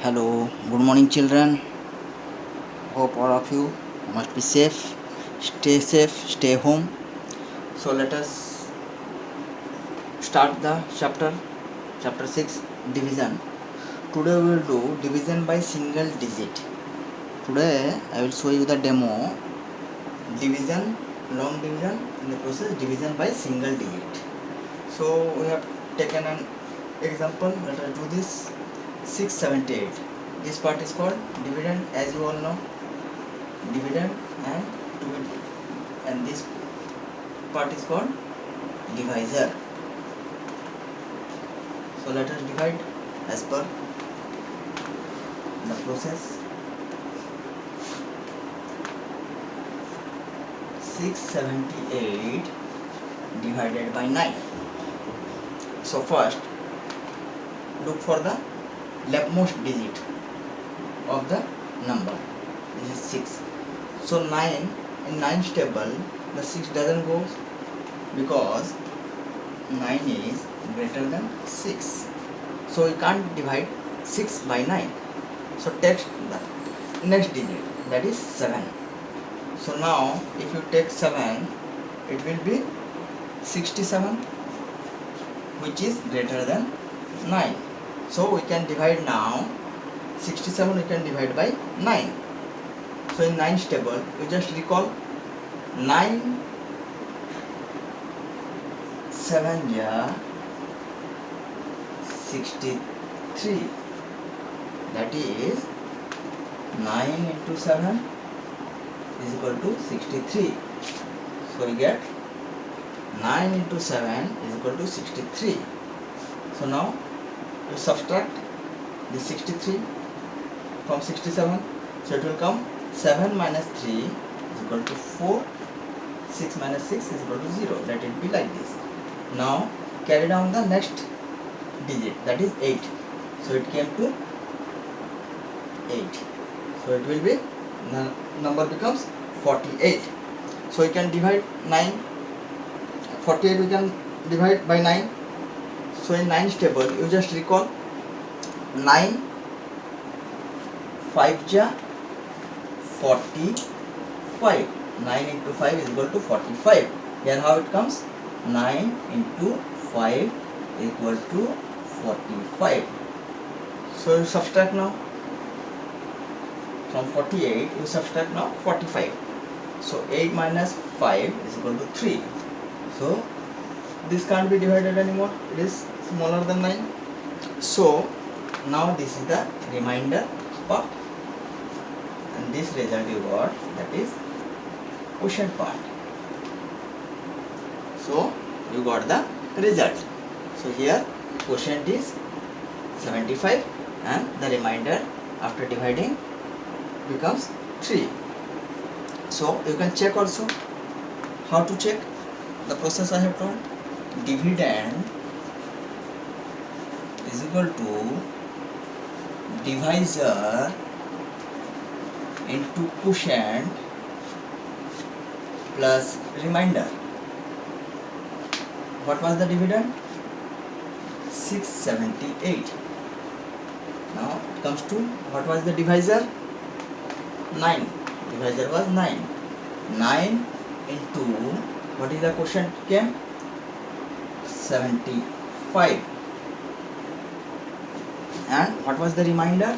Hello, good morning, children. Hope all of you must be safe, stay home. So, let us start the chapter 6 division. Today, we will do division by single digit. Today, I will show you the demo division, long division, in the process division by single digit. So, we have taken an example. Let us do this 678. This part is called dividend, as you all know. Dividend and dividend, and this part is called divisor. So let us divide as per the process. 678 divided by 9. So first look for the leftmost digit of the number. This is 6. So 9, in 9's table, the 6 doesn't go because 9 is greater than 6. So you can't divide 6 by 9. So take the next digit, that is 7. So now if you take 7, it will be 67, which is greater than 9. So we can divide now 67, we can divide by 9. So in 9's table, you just recall 9 7 ja 63. That is 9 into 7 is equal to 63. So we get 9 into 7 is equal to 63. So now you subtract the 63 from 67. So it will come 7 minus 3 is equal to 4. 6 minus 6 is equal to 0. Let it be like this. Now carry down the next digit, that is 8. So it came to 8. So it will be, number becomes 48. So you can divide 9. 48 we can divide by 9. So in 9's table, you just recall 9 5 ja 45. 9 into 5 is equal to 45. Here how it comes? 9 into 5 is equal to 45. So you subtract now. From 48 you subtract now 45. So 8 minus 5 is equal to 3. So this can't be divided anymore. It is smaller than 9. So now this is the remainder part. And this result you got, that is quotient part. So you got the result. So here quotient is 75 and the remainder after dividing becomes 3. So you can check also. How to check? The process I have told. Dividend is equal to divisor into quotient plus remainder. What was the dividend? 678. Now it comes to, what was the divisor? 9. Divisor was 9. 9 into, what is the quotient came? 75. And what was the remainder?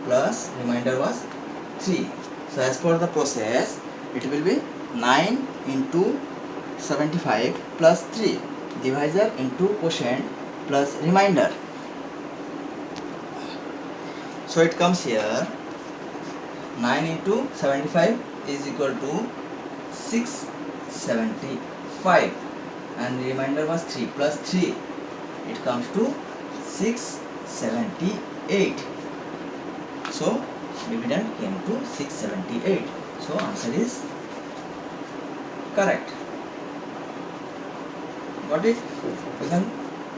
Plus remainder was 3. So as per the process, it will be 9 into 75 plus 3. Divisor into quotient plus remainder. So it comes here 9 into 75 is equal to 675 and remainder was 3 plus 3. It comes to 678. So dividend came to 678. So answer is correct. Got it? We can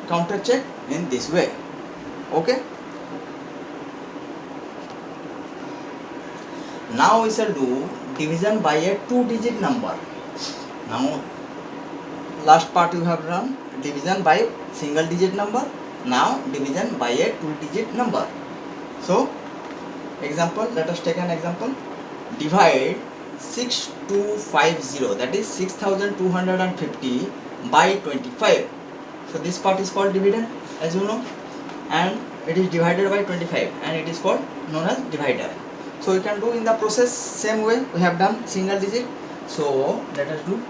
counter check in this way. Okay. Now we shall do division by a 2-digit number. Now last part you have done division by single digit number. Now division by a 2-digit number. So example, let us take an example. Divide 6250, that is 6250 by 25. So this part is called dividend, as you know, and it is divided by 25 and it is called known as divider. So you can do in the process same way we have done single digit. So let us do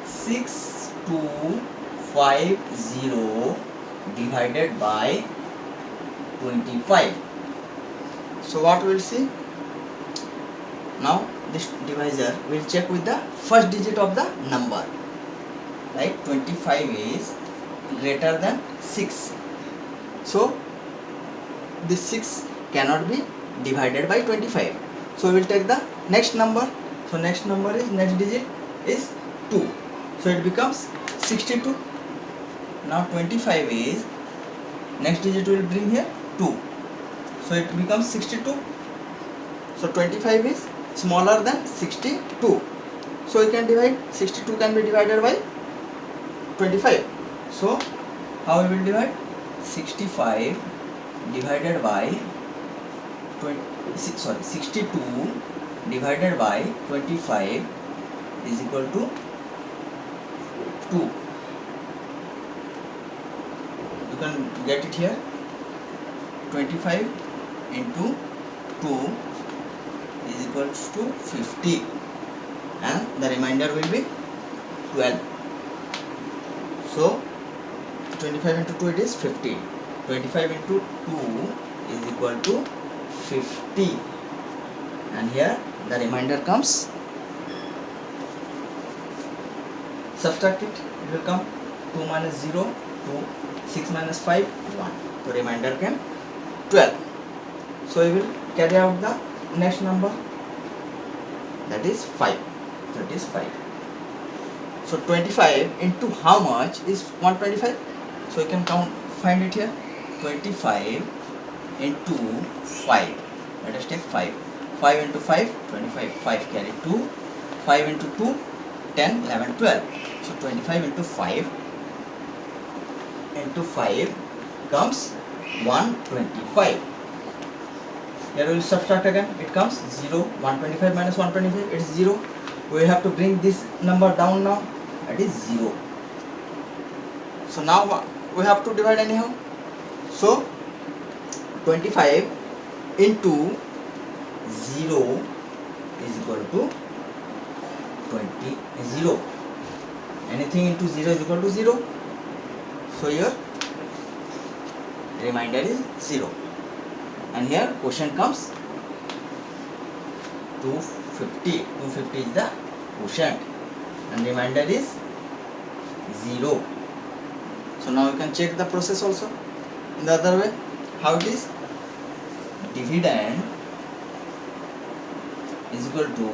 6250 divided by 25. So what we will see? Now this divisor will check with the first digit of the number. Like 25 is greater than 6. So this 6 cannot be divided by 25. So we will take the next number. So next number is, next digit is 2. So it becomes 62. Now 25 is, next digit will bring here 2. So it becomes 62. So 25 is smaller than 62. So you can divide, 62 can be divided by 25. So how we will divide? 65 divided by 62 divided by 25 is equal to 2. You can get it here. 25 into 2 is equal to 50 and the remainder will be 12. So 25 into 2 it is 50. 25 into 2 is equal to 50 and here the remainder comes. Subtract it, it will come 2 minus 0, 2, 6 minus 5, 1. So remainder came 12. So we will carry out the next number, that is 5. That is 5. So 25 into how much is 125? So you can count, find it here. 25 into 5. Let us take 5. 5 into 5, 25. 5 carry 2. 5 into 2, 10, 11, 12. So 25 into 5 comes 125. Here we will subtract again. It comes 0. 125 minus 125, it is 0. We have to bring this number down now. That is 0. So now we have to divide anyhow. So 25 into 0 is equal to 0. Anything into 0 is equal to 0. So here remainder is 0. And here quotient comes 250. 250 is the quotient and remainder is 0. So now you can check the process also in the other way. How it is? Dividend is equal to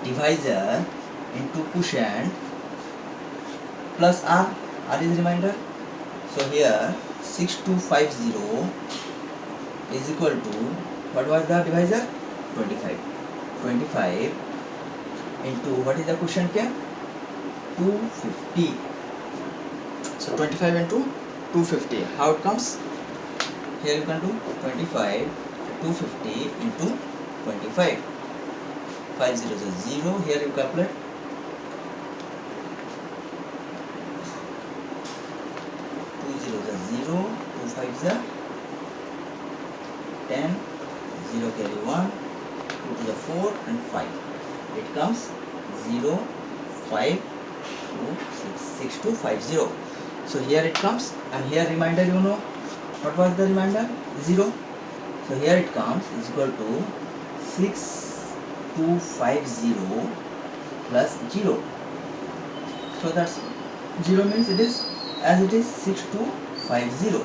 divisor into quotient plus r. R is remainder. So here 6250 is equal to, what was the divisor? 25. 25 into, what is the quotient here? 250. So 25 into 250. How it comes? Here you can do 25 250 into 25. 5 zeros is 0. Here you calculate. 2 zeros is 0. 2 5s are 10. 0 carry 1. 2 to the 4 and 5. It comes 0 5 2 6 2 5 0. So here it comes, and here remainder, you know what was the remainder? 0. So here it comes is equal to 6250 plus 0. So that's 0 means it is as it is 6250.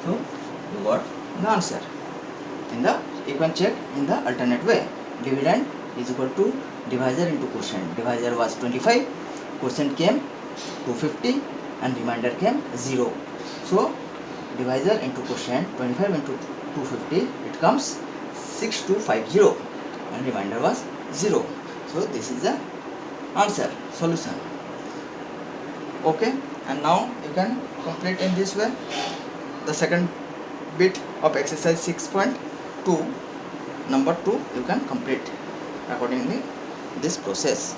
So you got the answer. You can check in the alternate way. Dividend is equal to divisor into quotient. Divisor was 25, quotient came 250 and remainder came 0. So divisor into quotient, 25 into 250, it comes 6250 and remainder was 0. So this is the answer, solution. Okay, and now you can complete in this way. the second bit of exercise 6.2 number 2 you can complete accordingly this process.